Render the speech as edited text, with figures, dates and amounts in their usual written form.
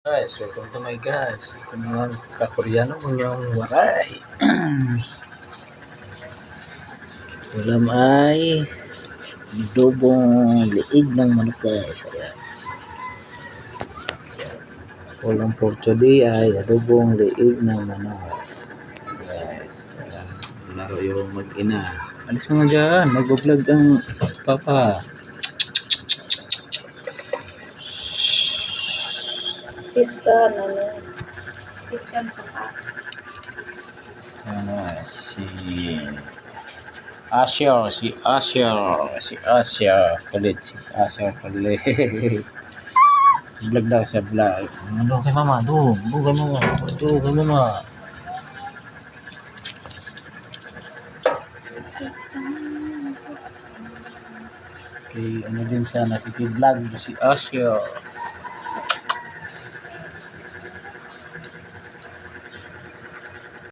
Guys, welcome to my guys. Ito naman kakoreano mo yung waray. Ulam ay adobong liig ng manok guys. Ayan. Ulam for today ay adobong liig ng manok. Guys, ayan. Laro yung mag-ina. Alis mo nga dyan. Mag-vlog ang papa. Pitkan, pitkan sa si Asya kulit, vlog daw sa vlog. Ano kay mama, do kay mama. Okay, ano din sa nakiki-vlog si Asya.